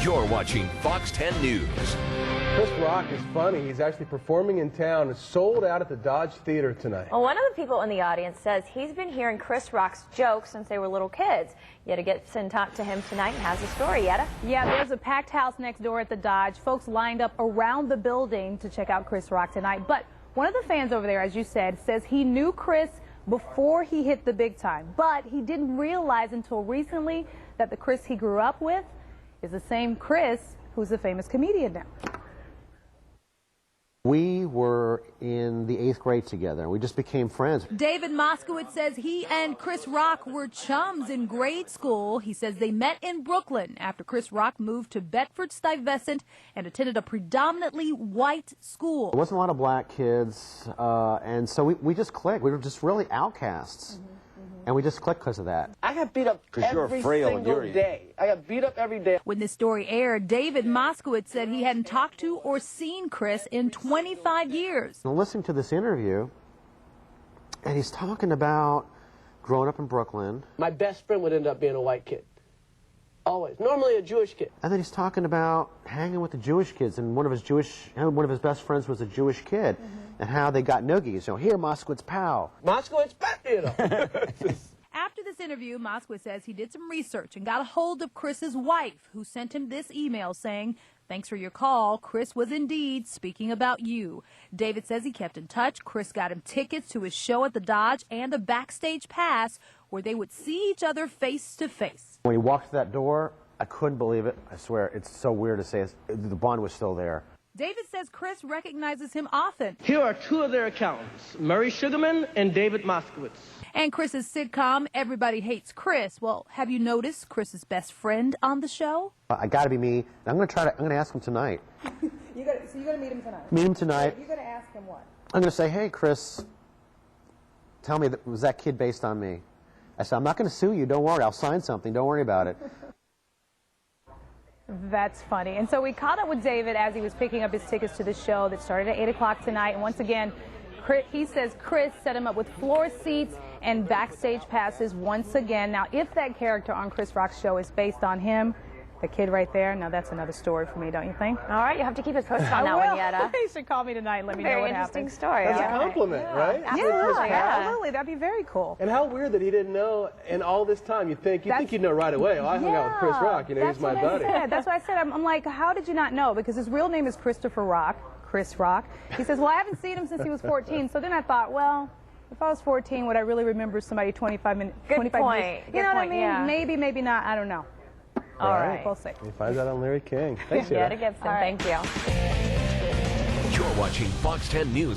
You're watching Fox 10 News. Chris Rock is funny. He's actually performing in town. It's sold out at the Dodge Theater tonight. Well, one of the people in the audience says he's been hearing Chris Rock's jokes since they were little kids. Yetta Gibson talked to him tonight and has the story. Yetta? Yeah, there's a packed house next door at the Dodge. Folks lined up around the building to check out Chris Rock tonight. But one of the fans over there, as you said, says he knew Chris before he hit the big time. But he didn't realize until recently that the Chris he grew up with is the same Chris who's a famous comedian now. We were in the 8th grade together. We just became friends. David Moskowitz says he and Chris Rock were chums in grade school. He says they met in Brooklyn after Chris Rock moved to Bedford-Stuyvesant and attended a predominantly white school. There wasn't a lot of black kids, and so we just clicked. We were just really outcasts. And we just clicked because of that. I got beat up every single day. I got beat up every day. When this story aired, David Moskowitz said he hadn't talked to or seen Chris in 25 years. I'm listening to this interview, and he's talking about growing up in Brooklyn. My best friend would end up being a white kid. Always. Normally a Jewish kid. And then he's talking about hanging with the Jewish kids, and one of his best friends was a Jewish kid, and how they got noogies. You know, here, Moskowitz, pow. Moskowitz, you know. After this interview, Moskowitz says he did some research and got a hold of Chris's wife, who sent him this email saying, "Thanks for your call. Chris was indeed speaking about you." David says he kept in touch. Chris got him tickets to his show at the Dodge and a backstage pass where they would see each other face to face. When he walked through that door, I couldn't believe it. I swear, it's so weird to say the bond was still there. David says Chris recognizes him often. Here are two of their accountants, Murray Sugarman and David Moskowitz. And Chris's sitcom, Everybody Hates Chris. Well, have you noticed Chris's best friend on the show? I got to be me. I'm going to ask him tonight. So you're going to meet him tonight? Meet him tonight. You're going to ask him what? I'm going to say, hey, Chris, tell me, was that kid based on me? I said, I'm not going to sue you. Don't worry. I'll sign something. Don't worry about it. That's funny. And so we caught up with David as he was picking up his tickets to the show that started at 8 o'clock tonight. And once again, he says Chris set him up with floor seats and backstage passes once again. Now, if that character on Chris Rock's show is based on him, the kid right there, now that's another story for me, don't you think? All right, you have to keep us posted on that one, Yetta. You should call me tonight and let me know what happens. Very interesting story. That's a compliment, right? Absolutely, absolutely. That'd be very cool. And how weird that he didn't know in all this time. You'd think you'd know right away. Oh, I hung out with Chris Rock. You know, he's my buddy. That's what I said. I'm like, how did you not know? Because his real name is Christopher Rock, Chris Rock. He says, well, I haven't seen him since he was 14. So then I thought, well, if I was 14, would I really remember somebody 25 minutes? Good 25 point. years? You know what I mean? Yeah. Maybe, maybe not. I don't know. All right. We'll see. He finds out on Larry King. Thanks, Yetta Gibson, thank you. You're watching Fox 10 News.